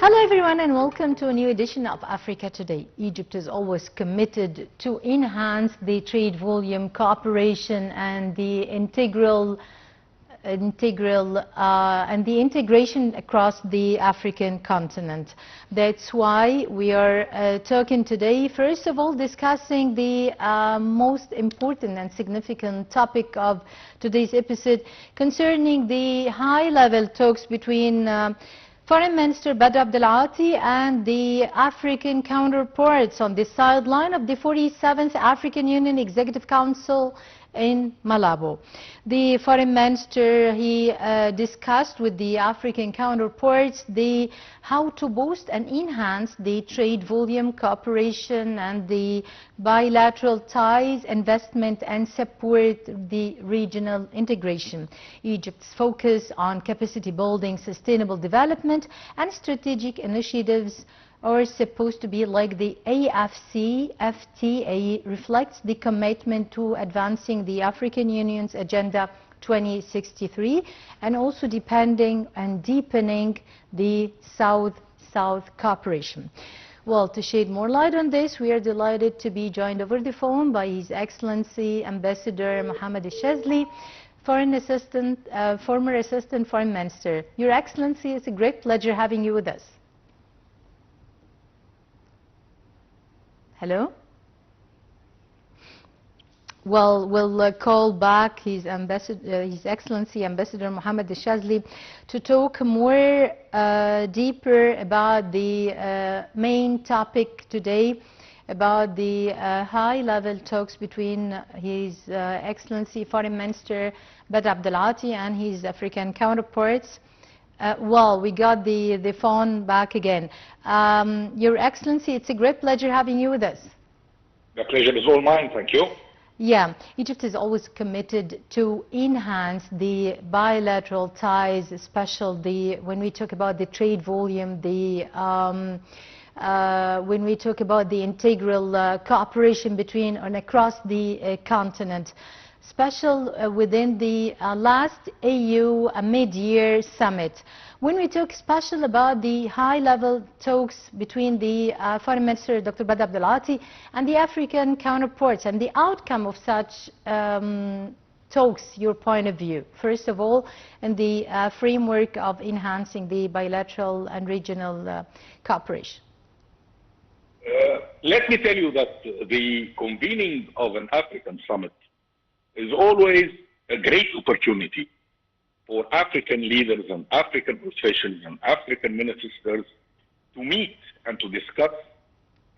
Hello everyone and welcome to a new edition of Africa Today. Egypt is always committed to enhance the trade volume, cooperation and the integration across the African continent. That's why we are talking today, first of all, discussing the most important and significant topic of today's episode concerning the high-level talks between Foreign Minister Badr Abdelati and the African counterparts on the sideline of the 47th African Union Executive Council in Malabo. The Foreign Minister, he discussed with the African counterparts how to boost and enhance the trade volume, cooperation and the bilateral ties, investment and support the regional integration. Egypt's focus on capacity building, sustainable development and strategic initiatives are supposed to be like the AFCFTA reflects the commitment to advancing the African Union's Agenda 2063 and also depending and deepening the South-South cooperation. Well, to shed more light on this, we are delighted to be joined over the phone by His Excellency Ambassador Mohamed Shazley, former Assistant Foreign Minister. Your Excellency, it's a great pleasure having you with us. Hello? Well, we'll call back His Excellency Ambassador Mohamed Shazley to talk more deeper about the main topic today, about the high-level talks between His Excellency Foreign Minister Badr Abdelati and his African counterparts. Well, we got the phone back again. Your Excellency, it's a great pleasure having you with us. The pleasure is all mine, thank you. Yeah, Egypt is always committed to enhance the bilateral ties, especially when we talk about the trade volume, when we talk about the integral cooperation between and across the continent. Special within the last AU mid-year summit. When we talk special about the high-level talks between the Foreign Minister Dr. Badr Abdelati and the African counterparts and the outcome of such talks, your point of view, first of all, in the framework of enhancing the bilateral and regional cooperation. Let me tell you that the convening of an African summit is always a great opportunity for African leaders and African officials and African ministers to meet and to discuss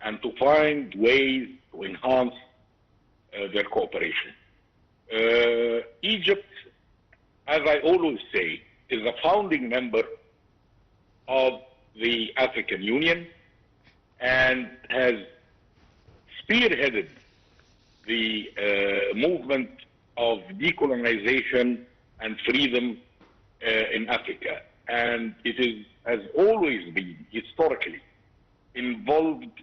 and to find ways to enhance their cooperation. Egypt, as I always say, is a founding member of the African Union and has spearheaded the movement of decolonization and freedom in Africa. And it has always been, historically, involved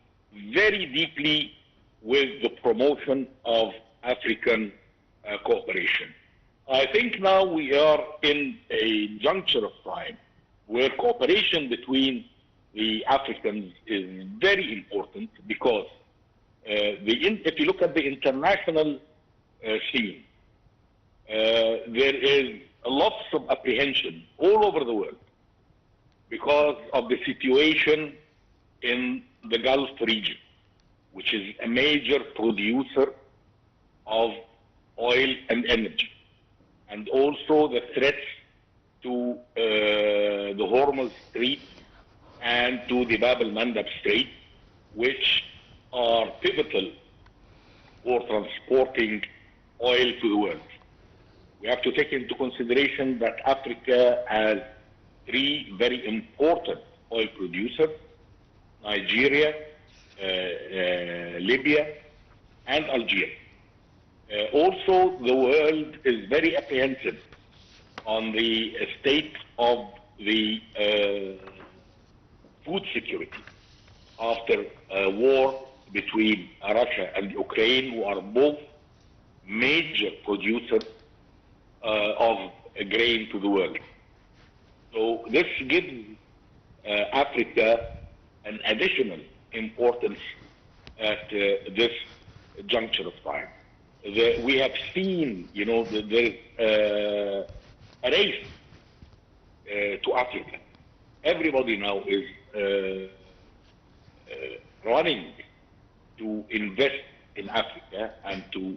very deeply with the promotion of African cooperation. I think now we are in a juncture of time where cooperation between the Africans is very important because if you look at the international scene, there is lots of apprehension all over the world because of the situation in the Gulf region, which is a major producer of oil and energy, and also the threats to the Hormuz Strait and to the Bab el-Mandab Strait, which are pivotal for transporting oil to the world. We have to take into consideration that Africa has three very important oil producers: Nigeria, Libya, and Algeria. Also, the world is very apprehensive on the state of the food security after a war between Russia and Ukraine, who are both major producers of grain to the world. So this gives Africa an additional importance at this juncture of time. We have seen, there's a race to Africa. Everybody now is running to invest in Africa and to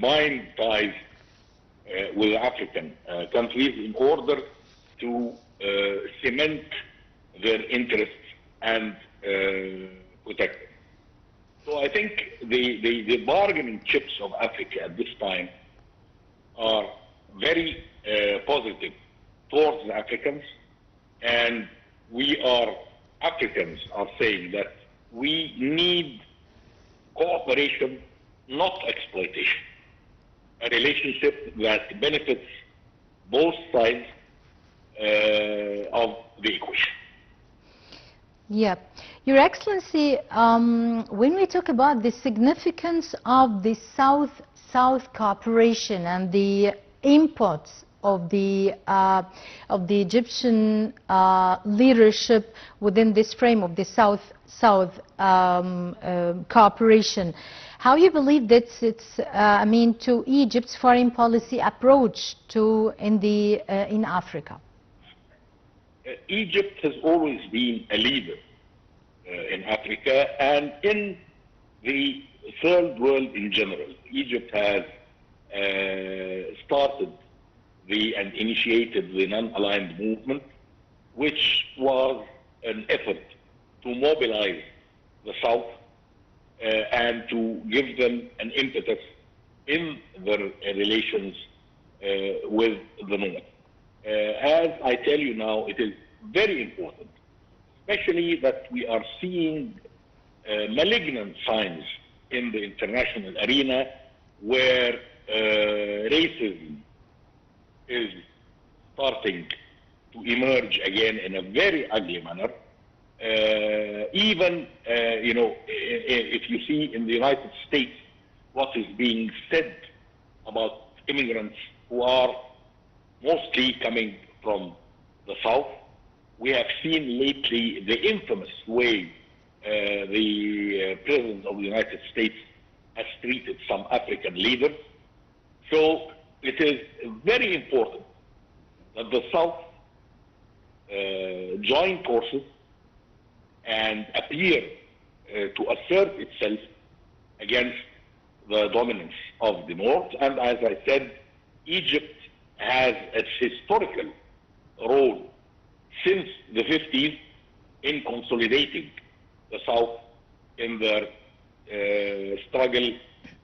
bind ties with African countries in order to cement their interests and protect them. So I think the bargaining chips of Africa at this time are very positive towards the Africans, and Africans are saying that we need cooperation, not exploitation. A relationship that benefits both sides of the equation. Yeah. Your Excellency, when we talk about the significance of the South-South cooperation and the imports of the Egyptian leadership within this frame of the South-South cooperation, how you believe that it's, to Egypt's foreign policy approach in Africa? Egypt has always been a leader in Africa and in the third world in general. Egypt has started and initiated the non-aligned movement, which was an effort to mobilize the South and to give them an impetus in their relations with the North. As I tell you now, it is very important, especially that we are seeing malignant signs in the international arena where racism is starting to emerge again in a very ugly manner. Even, if you see in the United States what is being said about immigrants who are mostly coming from the South, we have seen lately the infamous way the President of the United States has treated some African leaders. So it is very important that the South join forces and appear to assert itself against the dominance of the North. And as I said, Egypt has its historical role since the 50s in consolidating the South in their struggle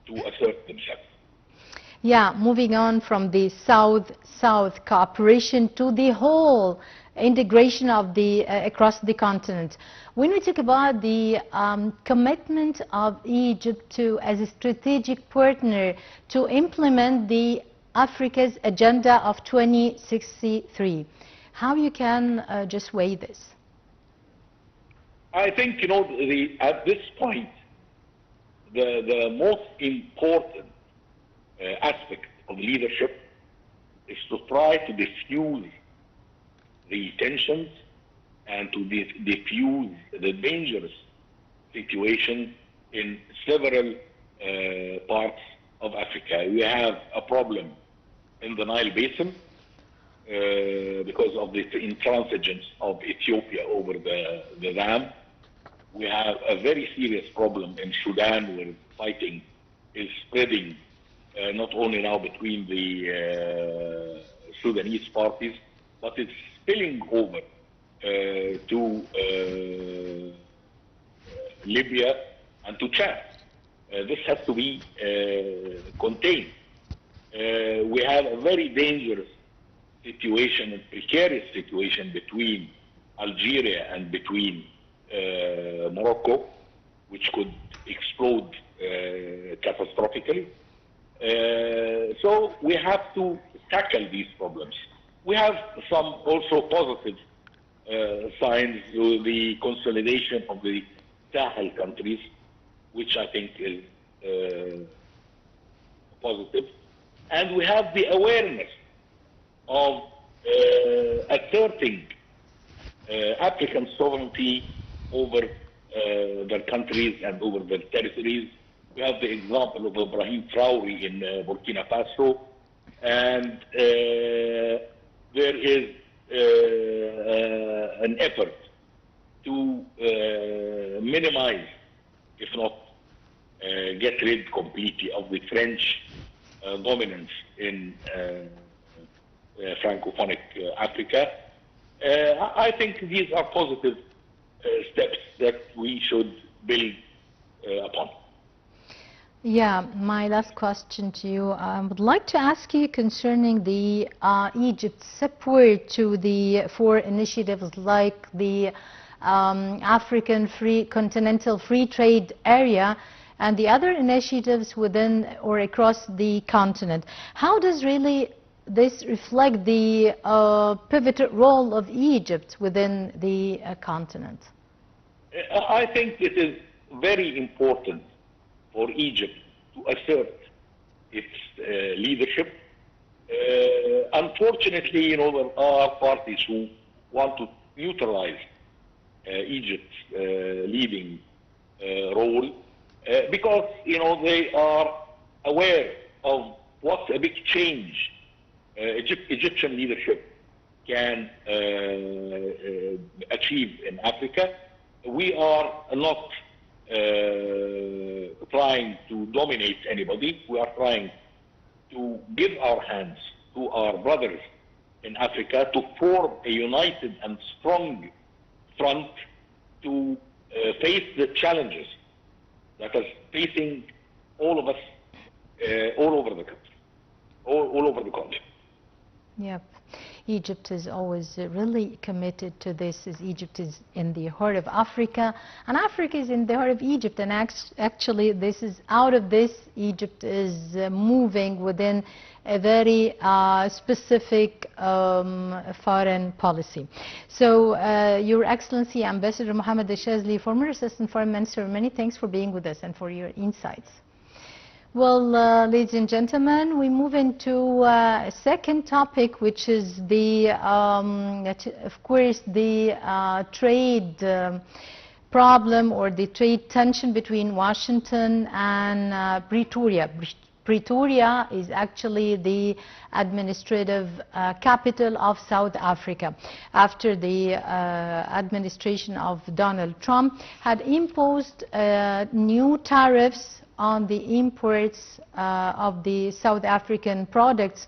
to assert themselves. Yeah, moving on from the South-South cooperation to the whole integration of across the continent. When we talk about the commitment of Egypt as a strategic partner to implement the Africa's Agenda of 2063, how you can just weigh this? I think, at this point, the most important aspect of leadership is to try to diffuse the tensions and to diffuse the dangerous situation in several parts of Africa. We have a problem in the Nile Basin because of the intransigence of Ethiopia over the dam. We have a very serious problem in Sudan where fighting is spreading not only now between the Sudanese parties, but it's spilling over to Libya and to Chad. This has to be contained. We have a very dangerous situation, a precarious situation between Algeria and between Morocco, which could explode catastrophically. So we have to tackle these problems. We have some also positive signs to the consolidation of the Sahel countries, which I think is positive. And we have the awareness of a asserting African sovereignty over their countries and over their territories. We have the example of Ibrahim Traore in Burkina Faso, and there is an effort to minimize, if not get rid completely of the French dominance in Francophonic Africa. I think these are positive steps that we should build upon. Yeah, my last question to you. I would like to ask you concerning the Egypt's support to the four initiatives like the African Continental Free Trade Area and the other initiatives within or across the continent. How does really this reflect the pivotal role of Egypt within the continent? I think it is very important for Egypt to assert its leadership. Unfortunately, there are parties who want to neutralize Egypt's leading role because, they are aware of what a big change Egyptian leadership can achieve in Africa. We are not trying to dominate anybody. We are trying to give our hands to our brothers in Africa to form a united and strong front to face the challenges that are facing all of us all over the country, all over the continent. Yep. Egypt is always really committed to this, as Egypt is in the heart of Africa, and Africa is in the heart of Egypt, and actually this is out of this, Egypt is moving within a very specific foreign policy. So, Your Excellency, Ambassador Mohamed Shazley, former Assistant Foreign Minister, many thanks for being with us and for your insights. Well, ladies and gentlemen, we move into a second topic, which is the, of course, the trade problem or the trade tension between Washington and Pretoria. Pretoria is actually the administrative capital of South Africa, after the administration of Donald Trump had imposed new tariffs on the imports of the South African products.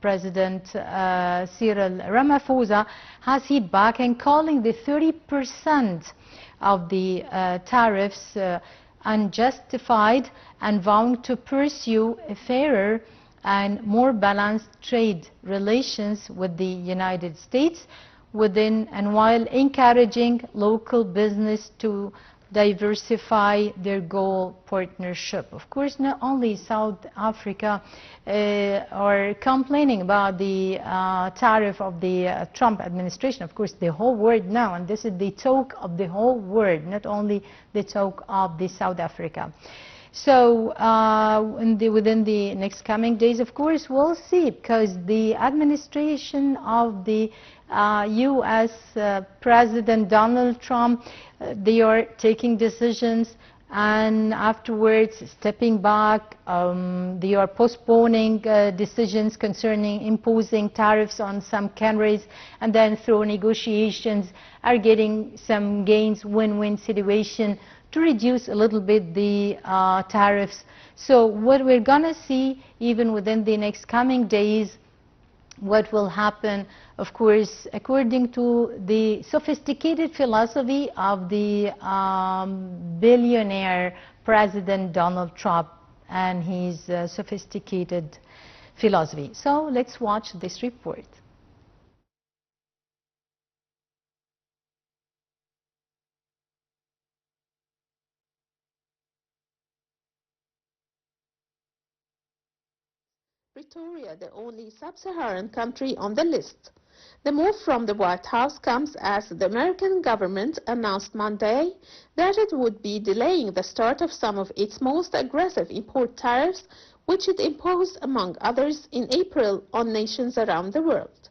President Cyril Ramaphosa has hit back and calling the 30% of the tariffs unjustified and vowing to pursue a fairer and more balanced trade relations with the United States within and while encouraging local business to diversify their goal partnership. Of course, not only South Africa are complaining about the tariff of the Trump administration. Of course, the whole world now, and this is the talk of the whole world, not only the talk of the South Africa. So within the next coming days, of course, we'll see, because the administration of the U.S. President Donald Trump, they are taking decisions and afterwards stepping back. They are postponing decisions concerning imposing tariffs on some countries, and then through negotiations are getting some gains, win-win situation to reduce a little bit the tariffs. So what we're gonna see even within the next coming days, what will happen, of course, according to the sophisticated philosophy of the billionaire President Donald Trump and his sophisticated philosophy. So let's watch this report. Pretoria, the only sub-Saharan country on the list. The move from the White House comes as the American government announced Monday that it would be delaying the start of some of its most aggressive import tariffs, which it imposed, among others, in April on nations around the world.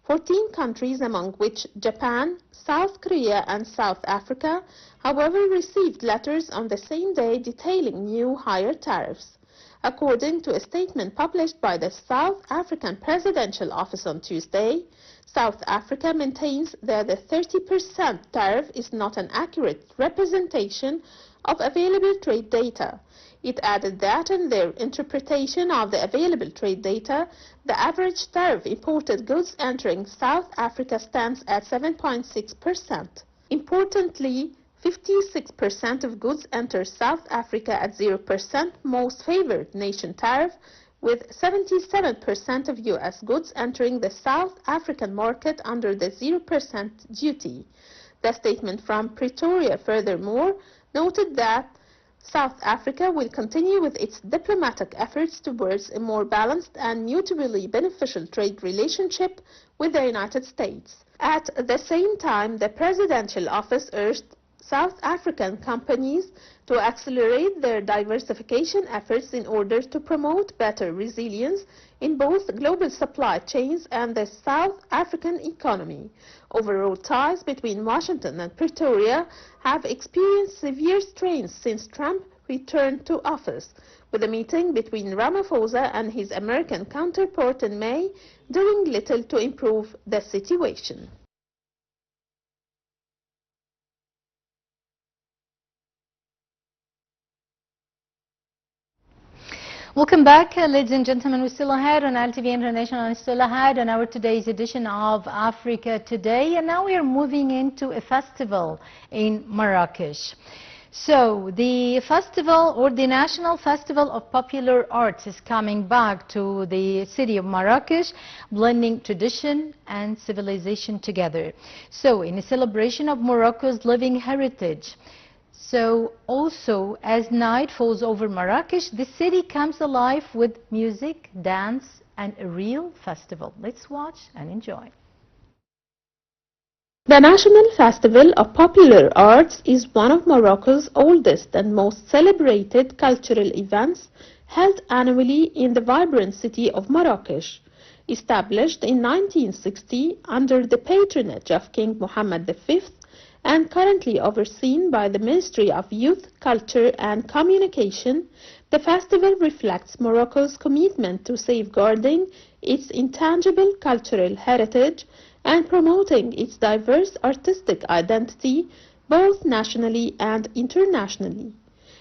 14 countries, among which Japan, South Korea and South Africa, however, received letters on the same day detailing new higher tariffs. According to a statement published by the South African Presidential Office on Tuesday, South Africa maintains that the 30% tariff is not an accurate representation of available trade data. It added that in their interpretation of the available trade data, the average tariff imported goods entering South Africa stands at 7.6%. Importantly, 56% of goods enter South Africa at 0% most favored nation tariff, with 77% of U.S. goods entering the South African market under the 0% duty. The statement from Pretoria furthermore noted that South Africa will continue with its diplomatic efforts towards a more balanced and mutually beneficial trade relationship with the United States. At the same time, the Presidential Office urged South African companies to accelerate their diversification efforts in order to promote better resilience in both global supply chains and the South African economy. Overall ties between Washington and Pretoria have experienced severe strains since Trump returned to office, with a meeting between Ramaphosa and his American counterpart in May doing little to improve the situation. Welcome back, ladies and gentlemen. We're still ahead on LTV International and still ahead on our today's edition of Africa Today. And now we are moving into a festival in Marrakesh. So the festival, or the National Festival of Popular Arts, is coming back to the city of Marrakesh, blending tradition and civilization together. So in a celebration of Morocco's living heritage. So also, as night falls over Marrakesh, the city comes alive with music, dance, and a real festival. Let's watch and enjoy. The National Festival of Popular Arts is one of Morocco's oldest and most celebrated cultural events, held annually in the vibrant city of Marrakesh. Established in 1960 under the patronage of King Mohamed V, and currently overseen by the Ministry of Youth, Culture and Communication, the festival reflects Morocco's commitment to safeguarding its intangible cultural heritage and promoting its diverse artistic identity, both nationally and internationally.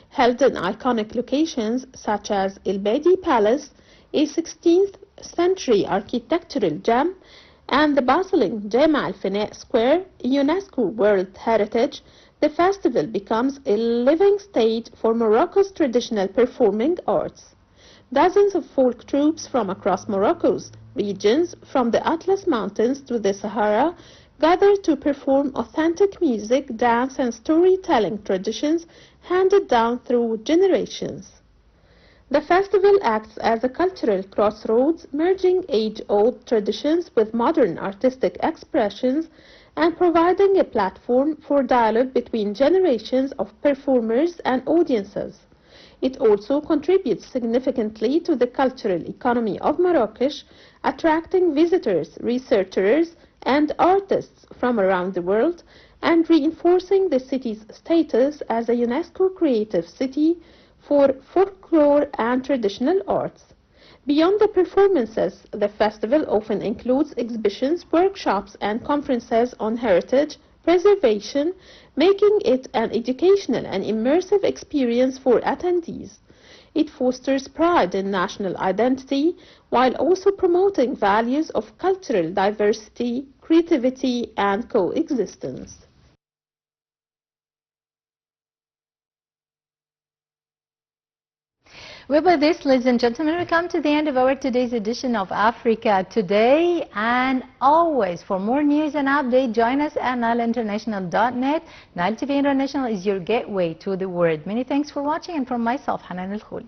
Held in iconic locations such as El Beidi Palace, a 16th century architectural gem, and the bustling Jama al-Fina Square, UNESCO World Heritage, the festival becomes a living stage for Morocco's traditional performing arts. Dozens of folk troops from across Morocco's regions, from the Atlas Mountains to the Sahara, gather to perform authentic music, dance and storytelling traditions handed down through generations. The festival acts as a cultural crossroads, merging age-old traditions with modern artistic expressions and providing a platform for dialogue between generations of performers and audiences. It also contributes significantly to the cultural economy of Marrakesh, attracting visitors, researchers, and artists from around the world, and reinforcing the city's status as a UNESCO Creative City for folklore and traditional arts. Beyond the performances, the festival often includes exhibitions, workshops, and conferences on heritage preservation, making it an educational and immersive experience for attendees. It fosters pride in national identity while also promoting values of cultural diversity, creativity, and coexistence. Well, by this, ladies and gentlemen, we come to the end of our today's edition of Africa Today. And always, for more news and updates, join us at NileInternational.net. Nile TV International is your gateway to the world. Many thanks for watching, and from myself, Hanan Al Khul.